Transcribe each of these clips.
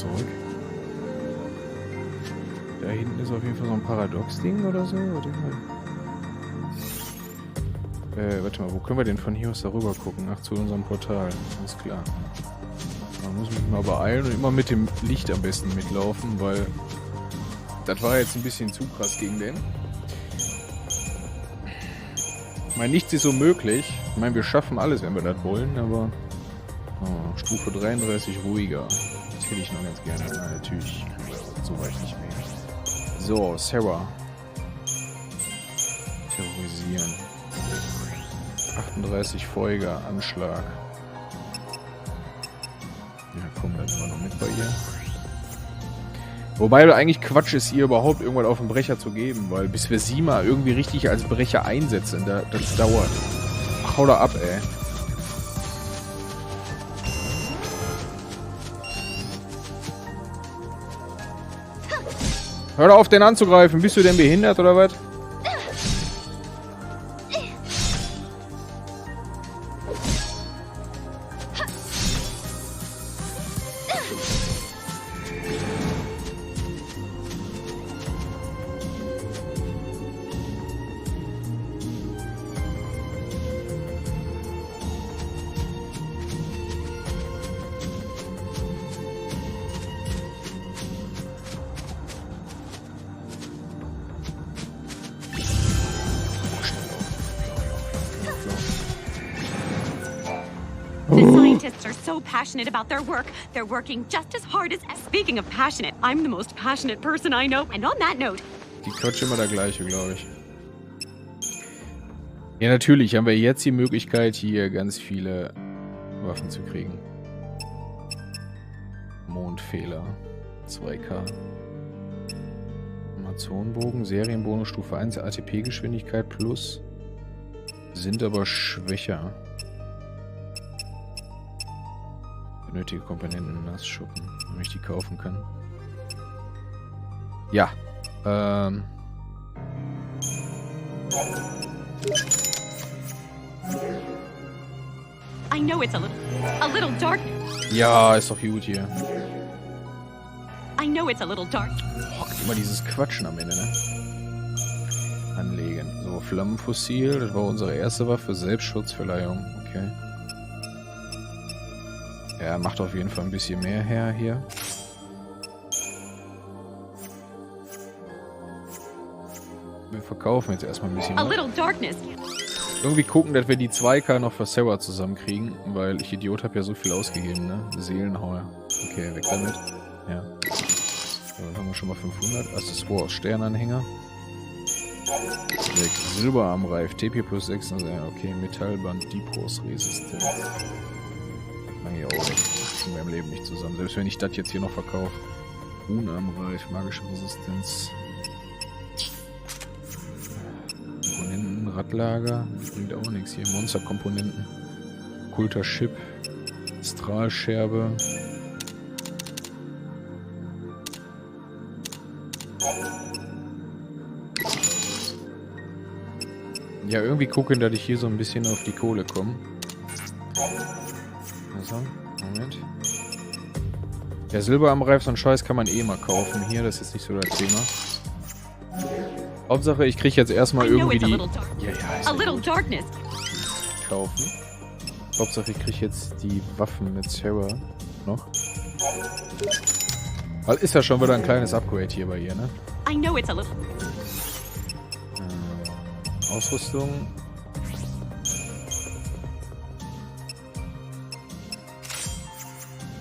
zurück. Da hinten ist auf jeden Fall so ein Paradox-Ding oder so. Warte mal, wo können wir denn von hier aus darüber gucken? Ach, zu unserem Portal. Alles klar. Man muss mich mal beeilen und immer mit dem Licht am besten mitlaufen, weil das war jetzt ein bisschen zu krass gegen den. Ich meine, nichts ist so möglich. Ich meine, wir schaffen alles, wenn wir das wollen, aber... Oh, Stufe 33 ruhiger. Das hätte ich noch ganz gerne. Na, natürlich. So weit nicht mehr. So, Serah. Terrorisieren. 38 Feuger, Anschlag. Ja, komm, dann sind wir noch mit bei ihr. Wobei eigentlich Quatsch ist, ihr überhaupt irgendwann auf den Brecher zu geben, weil bis wir sie mal irgendwie richtig als Brecher einsetzen, das dauert. Ach, hau da ab, ey. Hör doch auf, den anzugreifen. Bist du denn behindert oder was? The scientists are so passionate about their work, they're working just as hard as... Speaking of passionate, I'm the most passionate person I know. And on that note... Die Quatsch immer der gleiche, glaube ich. Ja, natürlich haben wir jetzt die Möglichkeit, hier ganz viele Waffen zu kriegen. Mondfehler. 2K. Amazonenbogen, Serienbonus Stufe 1, ATP-Geschwindigkeit plus. Sind aber schwächer. Nötige Komponenten Nassschuppen, damit ich die kaufen kann. Ja. I know it's a little dark. Ja, ist doch gut hier. I know it's a little dark. Oh, immer dieses Quatschen am Ende, ne? Anlegen. So, Flammenfossil, das war unsere erste Waffe. Selbstschutzverleihung, okay. Ja, macht auf jeden Fall ein bisschen mehr her hier. Wir verkaufen jetzt erstmal ein bisschen was. Irgendwie gucken, dass wir die 2K noch für Serah zusammenkriegen, weil ich Idiot habe ja so viel ausgegeben, ne? Seelenhauer. Okay, weg damit. Ja. So, dann haben wir schon mal 500. Accessoires, Sternanhänger. Weg. Silberarmreif, TP plus 6. Also, ja, okay, Metallband, Diebros-Resistenz. Lang hier auch weg. Kriegen wir im Leben nicht zusammen. Selbst wenn ich das jetzt hier noch verkaufe. Runenarmreif, magische Resistenz. Komponenten, Radlager. Das bringt auch nichts hier. Monsterkomponenten. Kulter Chip. Strahlscherbe. Ja, irgendwie gucken, dass ich hier so ein bisschen auf die Kohle komme. Also, Moment. Der Silberarmreif, so ein Scheiß kann man eh mal kaufen. Hier, das ist nicht so das Thema. Hauptsache, ich kriege jetzt erstmal irgendwie die... Kaufen. Hauptsache, ich kriege jetzt die Waffen mit Serah noch. Weil ist ja schon wieder ein kleines Upgrade hier bei ihr, ne? Ausrüstung.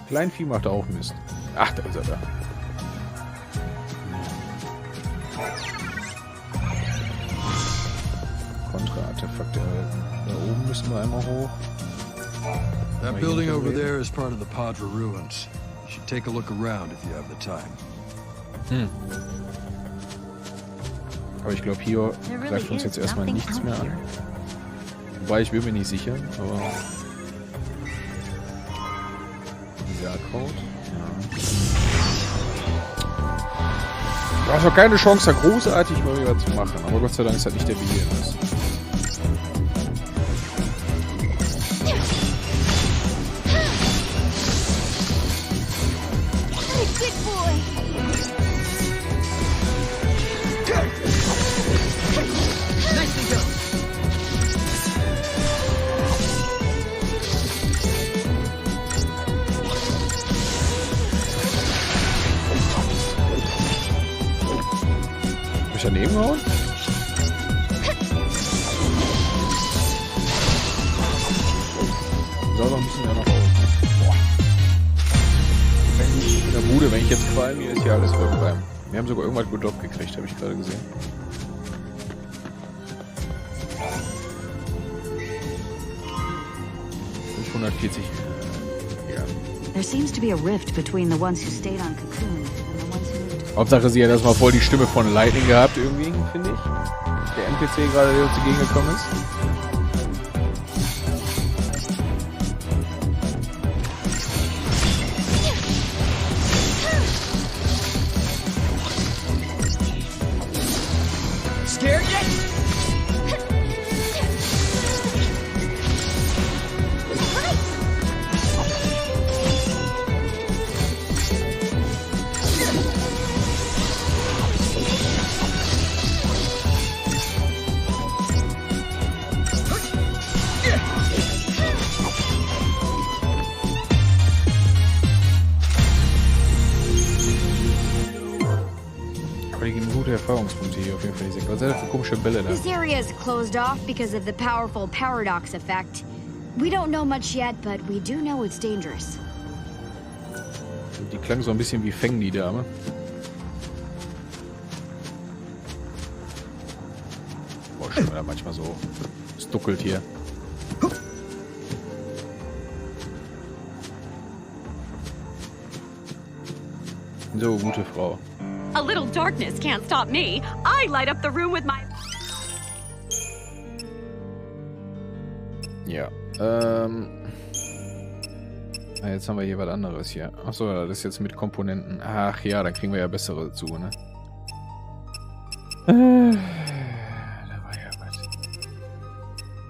Kleinvieh macht auch Mist. Ach, da ist er da. Kontra-Artefakte erhalten. Da oben müssen wir einmal hoch. That building over there is part of the Padre ruins. You should take a look around if you have the time. Aber ich glaube, hier greift uns jetzt erstmal nichts mehr an. Wobei, ich bin mir nicht sicher, aber... Code. Ja. Du hast doch keine Chance, da großartig mal wieder zu machen. Aber Gott sei Dank ist das nicht der Beginn. ich daneben gehauen? Soll noch ein bisschen mehr noch raus. Boah. In der Bude, wenn ich jetzt qualm, hier ist ja alles voll qualm. Wir haben sogar irgendwas gedroppt gekriegt, habe ich gerade gesehen. Ja. There seems to be a rift between the ones who stayed on Cocoon and the ones who moved. Hauptsache, sie hat erstmal voll die Stimme von Lightning gehabt, irgendwie, finde ich. Der NPC gerade, der uns entgegengekommen ist. Scared yet? Erfahrungspunkte hier auf jeden Fall. Was sind das für komische Bälle da? This area is closed off because of the powerful paradox effect. We don't know much yet, but we do know it's dangerous. Die klang so ein bisschen wie Fang, die Dame. Boah, schon wieder manchmal so. Es duckelt hier. So, gute Frau. A little darkness can't stop me. I light up the room with my... Ja, jetzt haben wir hier was anderes hier. Achso, das ist jetzt mit Komponenten. Ach ja, dann kriegen wir ja bessere dazu, ne? Da war ja was.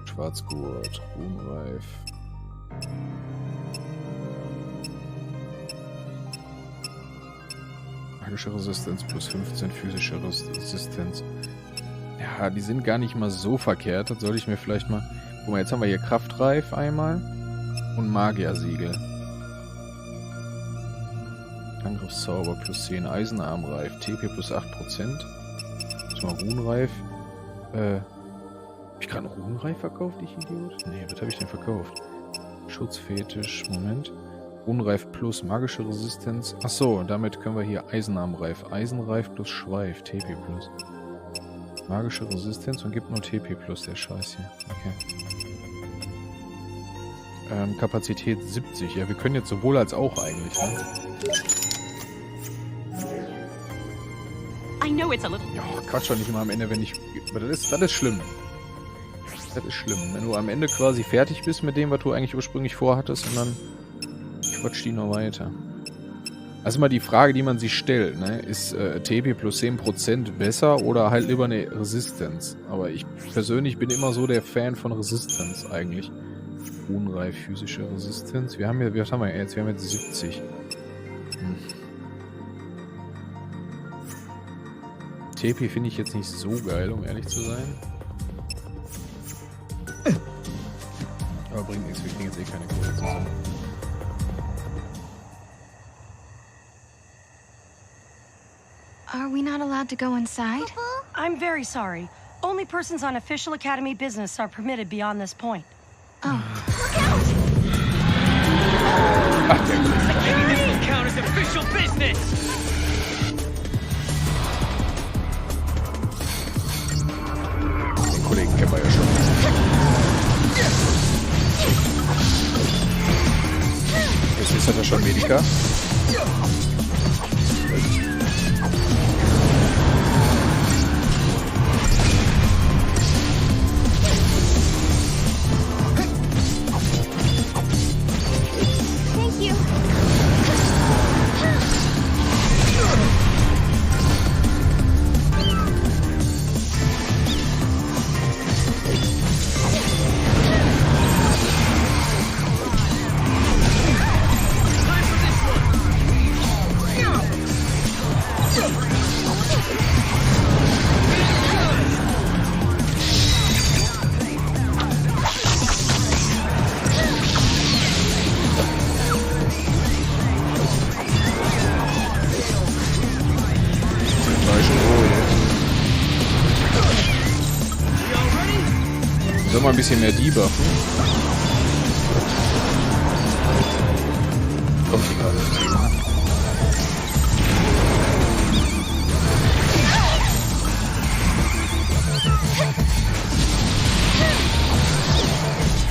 Schwarzgurt, Ruhenreif. Magische Resistenz plus 15, physische Resistenz. Ja, die sind gar nicht mal so verkehrt. Das sollte ich mir vielleicht mal... Guck mal, jetzt haben wir hier Kraftreif einmal und Magiersiegel. Angriffszauber plus 10, Eisenarmreif, TP plus 8%. Jetzt mal Runenreif. Hab ich gerade einen Runenreif verkauft, ich Idiot? Nee, was habe ich denn verkauft? Schutzfetisch, Moment. Runenreif plus magische Resistenz. Achso, damit können wir hier Eisenarmreif. Eisenreif plus Schweif, TP plus. Magische Resistenz und gibt nur TP plus, der Scheiß hier. Okay. Kapazität 70. Ja, wir können jetzt sowohl als auch eigentlich, ne? I know it's a little... Ja, Quatsch doch nicht immer am Ende, wenn ich... Aber das ist schlimm. Das ist schlimm. Wenn du am Ende quasi fertig bist mit dem, was du eigentlich ursprünglich vorhattest und dann quatscht die noch weiter. Also mal die Frage, die man sich stellt, ne? Ist TP plus 10% besser oder halt lieber eine Resistenz? Aber ich persönlich bin immer so der Fan von Resistenz eigentlich. Unreif, physische Resistenz. Wir haben ja, was haben wir jetzt? Wir haben jetzt 70. TP finde ich jetzt nicht so geil, um ehrlich zu sein. Aber bringt nichts, wir kriegen jetzt eh keine Kohle zusammen. Are we not allowed to go inside? I'm very sorry. Only persons on official academy business are permitted beyond this point. Oh. Look out! Maybe this will count as official business! Den Kollegen kennen wir ja schon. Jetzt ist er schon Mediker. Können wir ein bisschen mehr debuffen? Kommt die gerade nicht.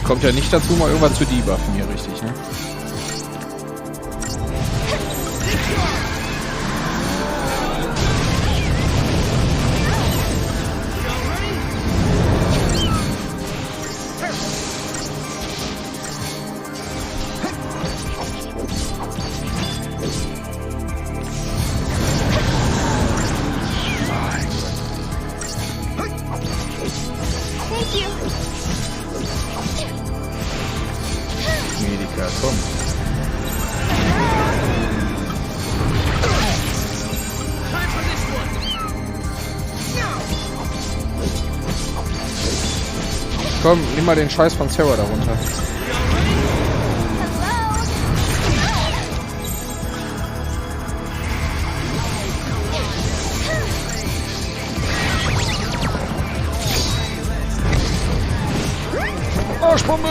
Kommt ja nicht dazu, mal irgendwas zu debuffen hier, richtig, ne? Komm, nimm mal den Scheiß von Serah darunter. Arschbombe!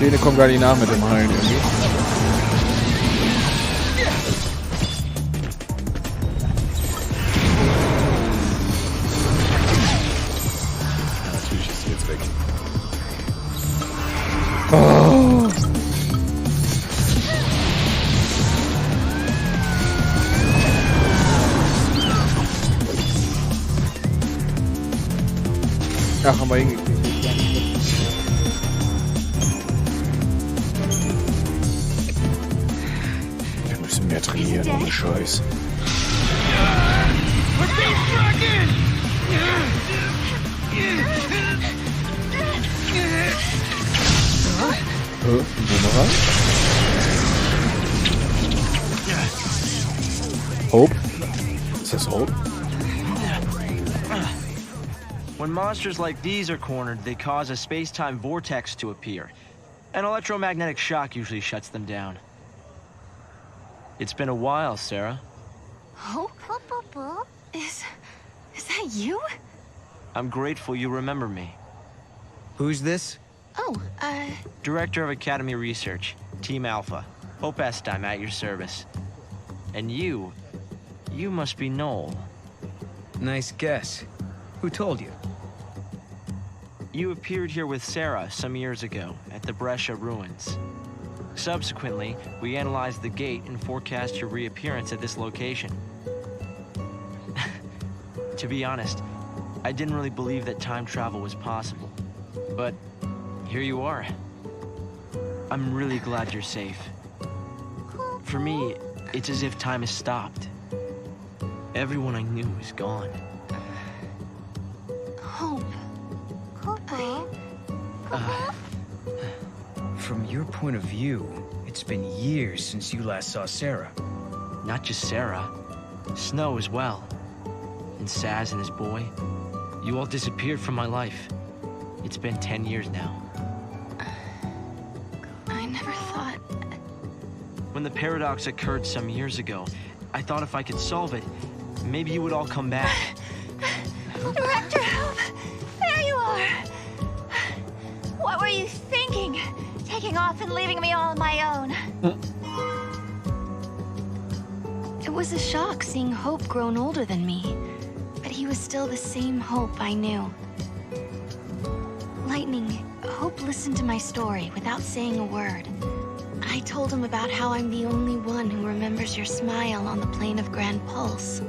Dene kommen gar nicht nach mit dem Heilen irgendwie. Ja, natürlich ist sie jetzt weg. Oh. Ach, haben wir hingekriegt. Mehr trainieren, ohne Scheiß. Bumerang? Hope? Ist das Hope? When monsters like these are cornered, they cause a space-time vortex to appear. An electromagnetic shock usually shuts them down. It's been a while, Serah. Hope? Is that you? I'm grateful you remember me. Who's this? Oh, Director of Academy Research, Team Alpha. Hope Est, I'm at your service. And you must be Noel. Nice guess. Who told you? You appeared here with Serah some years ago at the Brescia ruins. Subsequently, we analyzed the gate and forecast your reappearance at this location. To be honest, I didn't really believe that time travel was possible. But here you are. I'm really glad you're safe. For me, it's as if time has stopped. Everyone I knew is gone. Hope. From your point of view, it's been years since you last saw Serah. Not just Serah, Snow as well. And Saz and his boy. You all disappeared from my life. It's been 10 years now. I never thought... When the paradox occurred some years ago, I thought if I could solve it, maybe you would all come back. Director Hope! There you are! What were you thinking? Taking off and leaving me all on my own. It was a shock seeing Hope grown older than me, but he was still the same Hope I knew. Lightning, Hope listened to my story without saying a word. I told him about how I'm the only one who remembers your smile on the plane of Grand Pulse.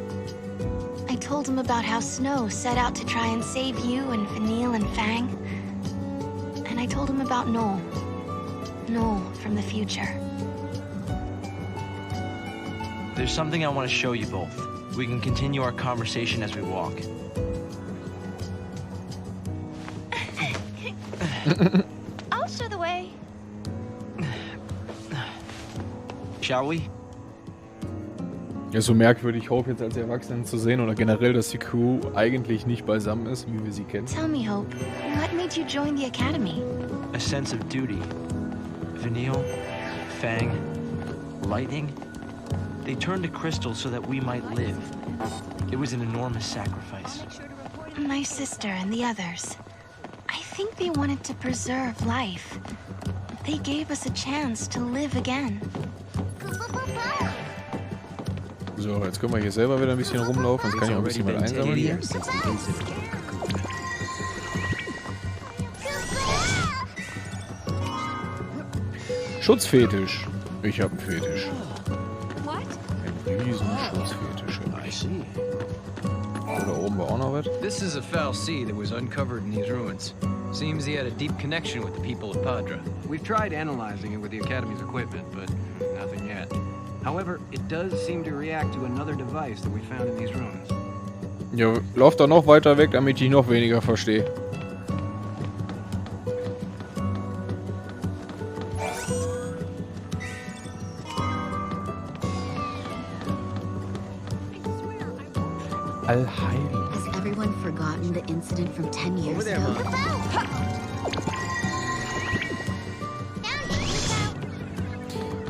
I told him about how Snow set out to try and save you and Vanille and Fang. And I told him about Noel. Noel from the future. There's something I want to show you both. We can continue our conversation as we walk. I'll show the way. Shall we? Ja, so merkwürdig Hope jetzt als Erwachsenen zu sehen oder generell, dass die Crew eigentlich nicht beisammen ist, wie wir sie kennen. Tell me, Hope, what made you join the academy? A sense of duty. Vanille, Fang, Lightning. They turned to Crystal so that we might live. It was an enormous sacrifice. My sister and the others. I think they wanted to preserve life. They gave us a chance to live again. So, jetzt können wir hier selber wieder ein bisschen rumlaufen. Jetzt kann ich auch ein bisschen mal einsammeln hier. Schutzfetisch. Ich habe einen Fetisch. Ein riesen Schutzfetisch. Da oben war auch noch was. This is a foul sea that was uncovered in these ruins. Seems he had a deep connection with the people of Padra. We've tried analyzing it with the Academy's equipment, but nothing yet. However, it does seem to react to another device that we found in these ruins. Ja, lauf doch noch weiter weg, damit ich noch weniger verstehe. Allheil. Has everyone forgotten the incident from 10 years ago?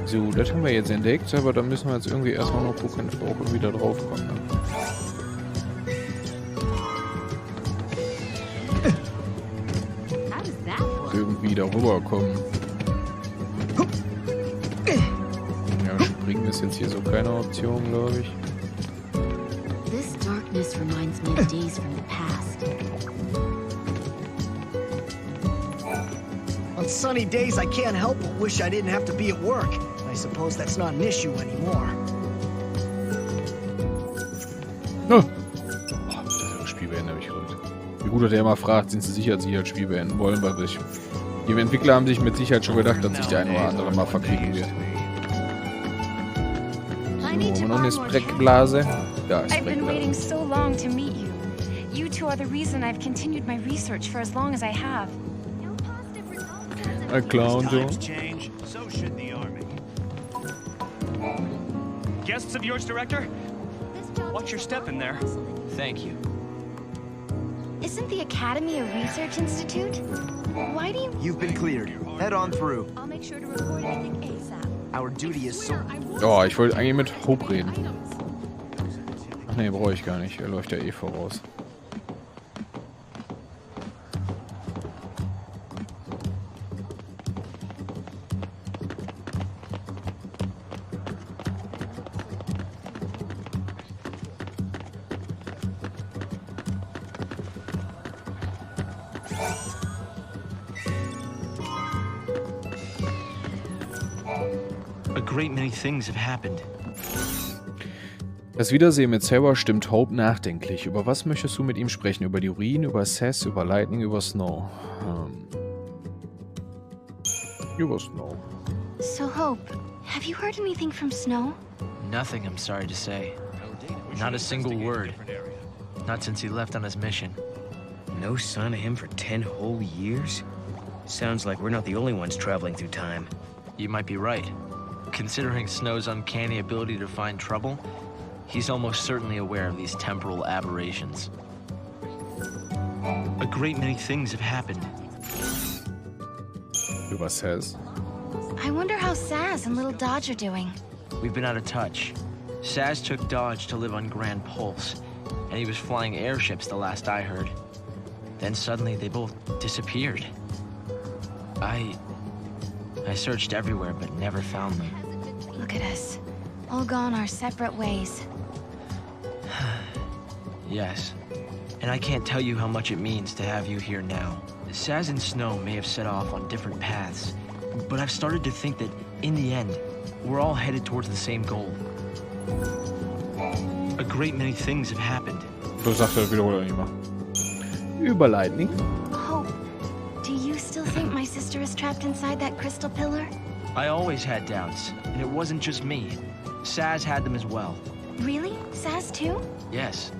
So, das haben wir jetzt entdeckt, aber da müssen wir jetzt irgendwie erstmal noch gucken, dass wir auch irgendwie da drauf kommen. Ne? Irgendwie darüber kommen. Ja, springen ist jetzt hier so keine Option, glaube ich. This darkness reminds me of days from the past. On sunny days, I can't help but wish I didn't have to be at work. I suppose that's not an issue anymore. Oh, das Spiel beenden habe ich gehört. Wie gut, dass er immer fragt, sind sie sicher, dass sie das Spiel beenden wollen, weil die Entwickler haben sich mit Sicherheit schon gedacht, dass sich der eine oder andere mal verklicken wird. So, haben wir noch eine Spreckblase? Da ist I've been waiting Spreckblase. so long to meet you. You two are the reason I've continued my research for as long as I have. Ein Clown, so. So should the army. Guests of yours, Director? Watch your step in there. Thank you. Isn't the Academy a research institute? Why do you... You've been cleared. Head on through. I'll make sure to report anything ASAP. Our duty is so... Oh, ich wollte eigentlich mit Hope reden. Ach nee, brauche ich gar nicht. Er läuft ja eh voraus. A great many things have happened. Das Wiedersehen mit Serah stimmt Hope nachdenklich. Über was möchtest du mit ihm sprechen? Über die Ruinen, über Sass, über Lightning, über Snow? Über Snow. So, Hope, have you heard anything from Snow? Nothing, I'm sorry to say. Not a single word. Not since he left on his mission. No sign of him for 10 whole years? Sounds like we're not the only ones traveling through time. You might be right. Considering Snow's uncanny ability to find trouble, he's almost certainly aware of these temporal aberrations. A great many things have happened. Über Sass. I wonder how Saz and little Dodge are doing. We've been out of touch. Saz took Dodge to live on Grand Pulse, and he was flying airships the last I heard. Then suddenly they both disappeared. I searched everywhere but never found them. Look at us. All gone our separate ways. Yes. And I can't tell you how much it means to have you here now. Saz and Snow may have set off on different paths, but I've started to think that, in the end, we're all headed towards the same goal. A great many things have happened. Du sagst ja wiederhole nicht mal. Über Lightning. Hope, do you still think my sister is trapped inside that crystal pillar? I always had doubts, and it wasn't just me. Saz had them as well. Really? Saz too? Yes.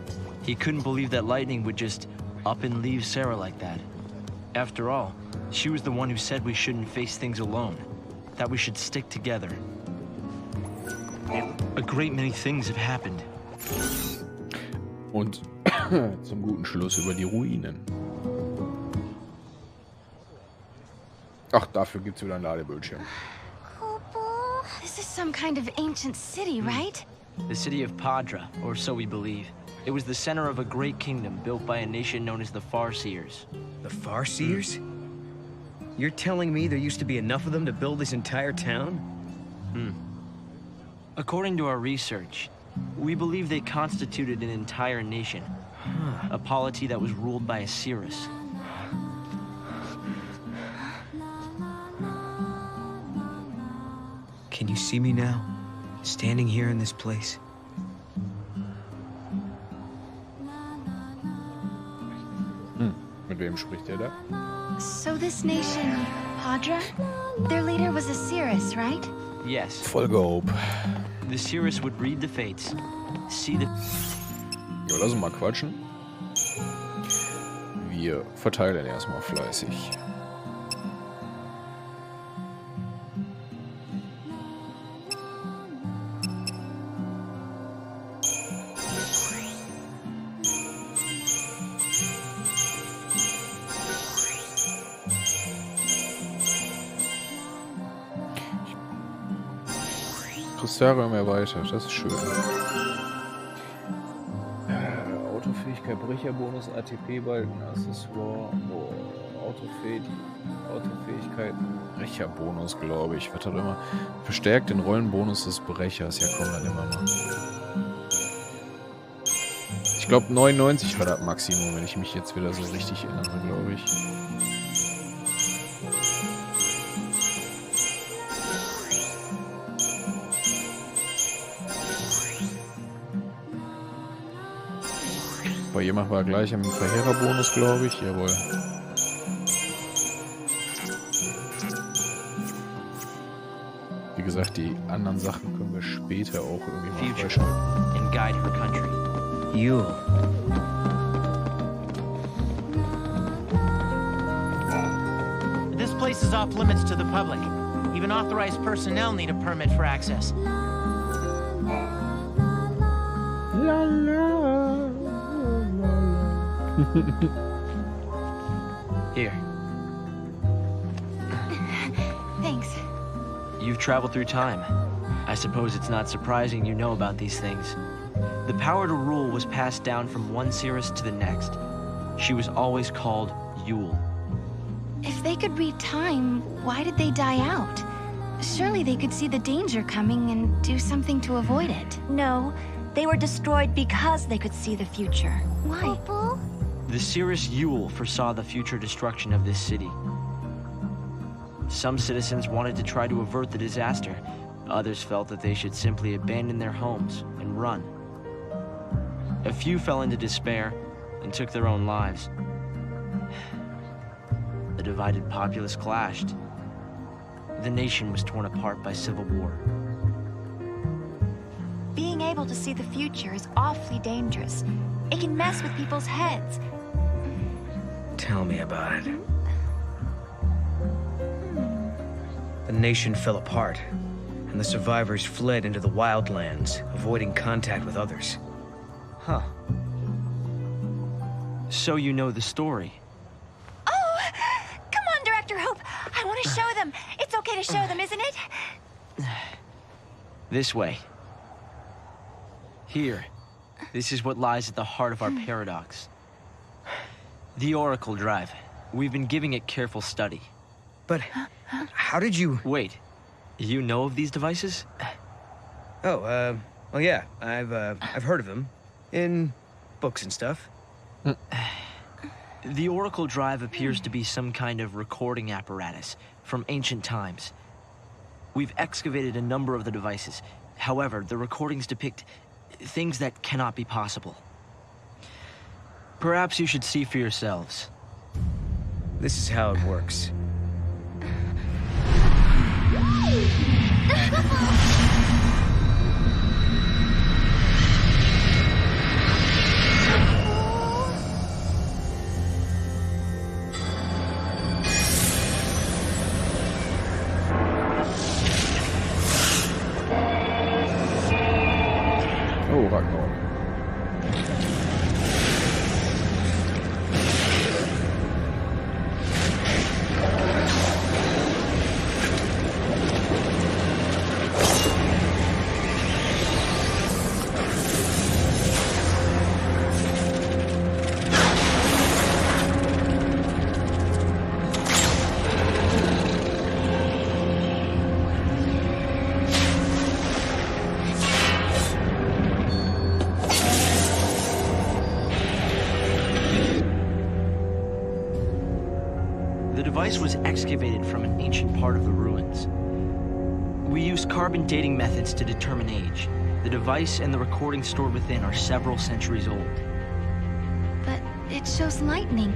He couldn't believe that Lightning would just up and leave Serah like that. After all, she was the one who said we shouldn't face things alone, that we should stick together. A great many things have happened. Und zum guten Schluss über die Ruinen. Ach, dafür gibt's wieder einen Ladebildschirm. This is some kind of ancient city, right? The city of Padra, or so we believe. It was the center of a great kingdom built by a nation known as the Farseers. The Farseers? You're telling me there used to be enough of them to build this entire town? According to our research, we believe they constituted an entire nation. A polity that was ruled by a Cirrus. Can you see me now? Standing here in this place? Mit wem spricht der da? So this nation, Padra, their leader was a Cirrus, right? Yes. Folge Hope. The Cirrus would read the fates, see the... Jo, lass uns mal quatschen. Wir verteilen erstmal fleißig. Kristallsäule erweitert, das ist schön. Autofähigkeit, Brecherbonus, ATP-Balken, Accessoire, Autofähigkeit, Brecherbonus, glaube ich. Was auch immer. Verstärkt den Rollenbonus des Brechers. Ja, komm, dann immer mal. Ich glaube, 99 war das Maximum, wenn ich mich jetzt wieder so richtig erinnere, glaube ich. Bei ihr machen wir gleich einen Verheererbonus, glaube ich. Jawohl. Wie gesagt, die anderen Sachen können wir später auch irgendwie mal freischalten. And guide her country. You. This place is off limits to the public. Even authorized personnel need a permit for access. La la. Here. Thanks. You've traveled through time. I suppose it's not surprising you know about these things. The power to rule was passed down from one Cirrus to the next. She was always called Yule. If they could read time, why did they die out? Surely they could see the danger coming and do something to avoid it. No, they were destroyed because they could see the future. Why? The Cirrus Yule foresaw the future destruction of this city. Some citizens wanted to try to avert the disaster. Others felt that they should simply abandon their homes and run. A few fell into despair and took their own lives. The divided populace clashed. The nation was torn apart by civil war. Being able to see the future is awfully dangerous. It can mess with people's heads. Tell me about it. The nation fell apart, and the survivors fled into the wildlands, avoiding contact with others. Huh. So you know the story. Oh! Come on, Director Hope! I want to show them! It's okay to show them, isn't it? This way. Here. This is what lies at the heart of our paradox. The Oracle Drive. We've been giving it careful study. But how did you... Wait. You know of these devices? Oh, well, yeah. I've heard of them. In books and stuff. The Oracle Drive appears to be some kind of recording apparatus from ancient times. We've excavated a number of the devices. However, the recordings depict things that cannot be possible. Perhaps you should see for yourselves. This is how it works. device was excavated from an ancient part of the ruins. We used carbon dating methods to determine age. The device and the recording stored within are several centuries old. But it shows lightning.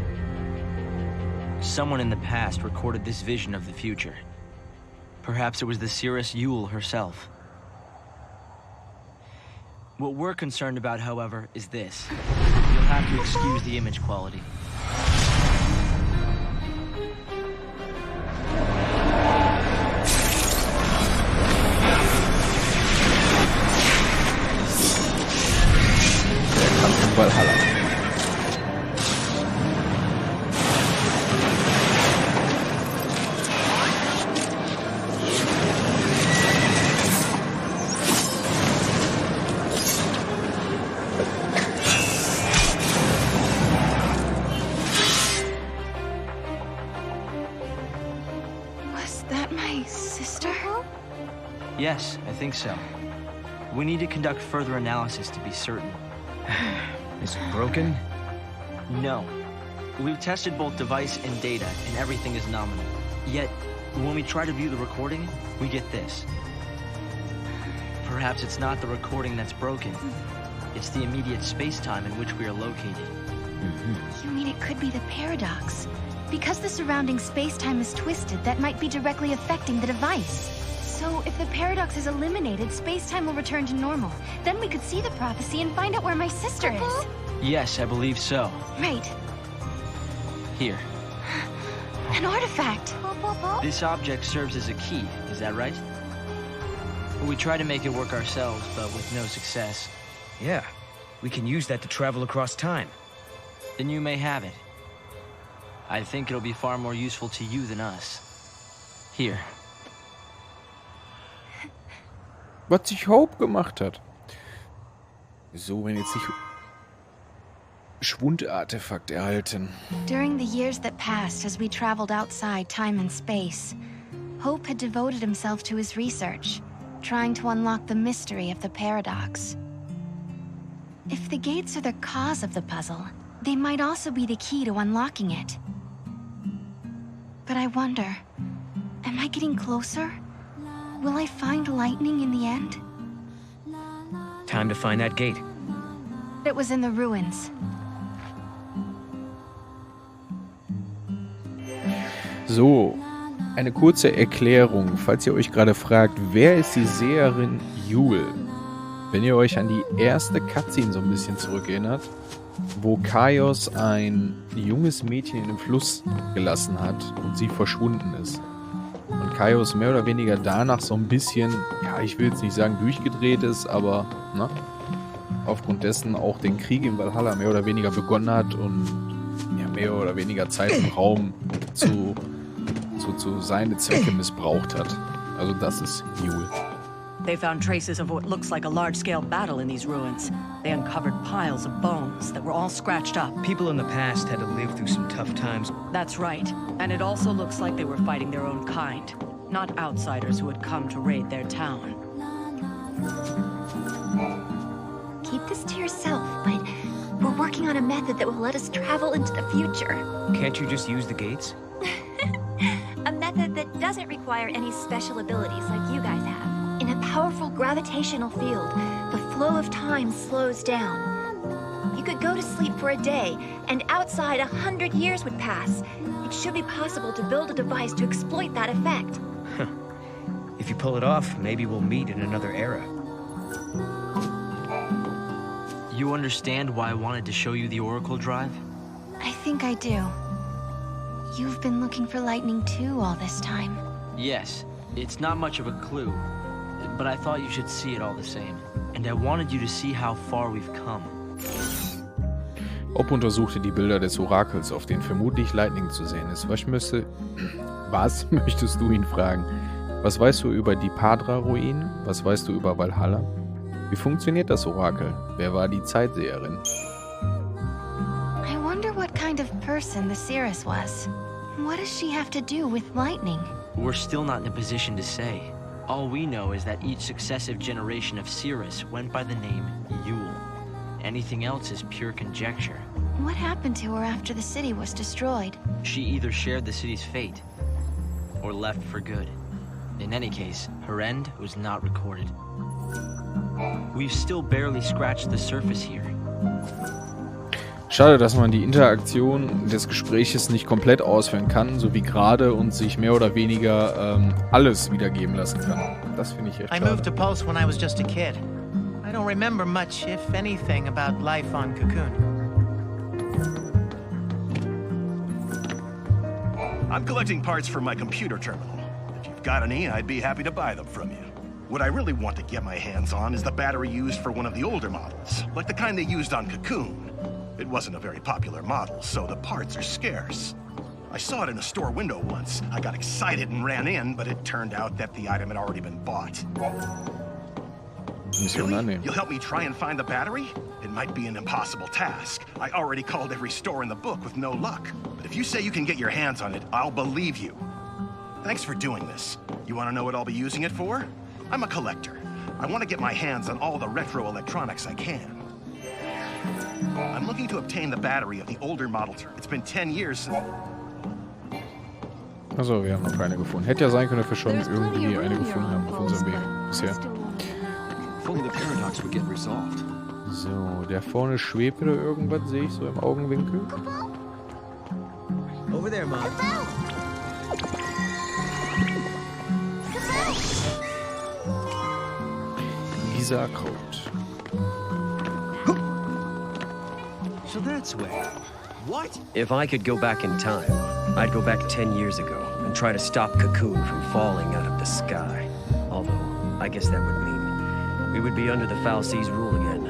Someone in the past recorded this vision of the future. Perhaps it was the seeress Yule herself. What we're concerned about, however, is this. You'll have to excuse the image quality. Valhalla. Was that my sister? Yes, I think so. We need to conduct further analysis to be certain. Is it broken? No. We've tested both device and data, and everything is nominal. Yet, when we try to view the recording, we get this. Perhaps it's not the recording that's broken. It's the immediate space-time in which we are located. You mean it could be the paradox? Because the surrounding space-time is twisted, that might be directly affecting the device. So, if the paradox is eliminated, space-time will return to normal. Then we could see the prophecy and find out where my sister is. Yes, I believe so. Right. Here. An artifact. This object serves as a key, is that right? We tried to make it work ourselves, but with no success. Yeah, we can use that to travel across time. Then you may have it. I think it'll be far more useful to you than us. Here. Was sich Hope gemacht hat. So, wenn jetzt nicht Schwundartefakt erhalten. During the years that passed as we traveled outside time and space, Hope had devoted himself to his research, trying to unlock the mystery of the paradox. If the gates are the cause of the puzzle, they might also be the key to unlocking it. But I wonder, am I getting closer? Will I find lightning in the end? Time to find that gate. It was in the ruins. So, eine kurze Erklärung, falls ihr euch gerade fragt, wer ist die Seherin Yule? Wenn ihr euch an die erste Cutscene so ein bisschen zurückerinnert, wo Kaios ein junges Mädchen in den Fluss gelassen hat und sie verschwunden ist. Und Kaios mehr oder weniger danach so ein bisschen, ja, ich will jetzt nicht sagen durchgedreht ist, aber ne, aufgrund dessen auch den Krieg in Valhalla mehr oder weniger begonnen hat und ja, mehr oder weniger Zeit und Raum zu seine Zwecke missbraucht hat. Also das ist Yule. They found traces of what looks like a large-scale battle in these ruins. They uncovered piles of bones that were all scratched up. People in the past had to live through some tough times. That's right. And it also looks like they were fighting their own kind, not outsiders who had come to raid their town. Keep this to yourself, but we're working on a method that will let us travel into the future. Can't you just use the gates? A method that doesn't require any special abilities like you guys have. In a powerful gravitational field, the flow of time slows down. You could go to sleep for a day, and outside 100 years would pass. It should be possible to build a device to exploit that effect. If you pull it off, maybe we'll meet in another era. You understand why I wanted to show you the Oracle Drive? I think I do. You've been looking for lightning too all this time. Yes, it's not much of a clue, but I thought you should see it all the same. And I wanted you to see how far we've come. Hope untersuchte die Bilder des Orakels, auf denen vermutlich Lightning zu sehen ist. Was möchtest du ihn fragen? Was weißt du über die Padra-Ruinen? Was weißt du über Valhalla? Wie funktioniert das Orakel? Wer war die Zeitseherin? I wonder what kind of person the seeress was. What does she have to do with lightning? We're still not in a position to say. All we know is that each successive generation of seeress went by the name Yule. Anything else is pure conjecture. What happened to her after the city was destroyed? She either shared the city's fate, or left for good. In any case, her end was not recorded. We've still barely scratched the surface here. Schade, dass man die Interaktion des Gespräches nicht komplett ausführen kann, so wie gerade, und sich mehr oder weniger alles wiedergeben lassen kann. Das finde ich echt schade. I moved to Pulse when I was just a kid. I don't remember much, if anything, about life on Cocoon. I'm collecting parts for my computer terminal. If you've got any, I'd be happy to buy them from you. What I really want to get my hands on is the battery used for one of the older models, like the kind they used on Cocoon. It wasn't a very popular model, so the parts are scarce. I saw it in a store window once. I got excited and ran in, but it turned out that the item had already been bought. Really? You'll help me try and find the battery? It might be an impossible task. I already called every store in the book with no luck. But if you say you can get your hands on it, I'll believe you. Thanks for doing this. You want to know what I'll be using it for? I'm a collector. I want to get my hands on all the retro electronics I can. I'm looking to obtain the battery of the older model. It's been 10 years since... Also, wir haben noch keine gefunden. Hätte ja sein können, dass wir schon irgendwie eine gefunden haben auf unserem Weg bisher. So, der vorne schwebte irgendwas, sehe ich so im Augenwinkel. Over there, Mom. Isarkraut. So that's where. What? If I could go back in time, I'd go back 10 years ago and try to stop Cocoon from falling out of the sky. Although, I guess that would mean we would be under the Foul Seas rule again.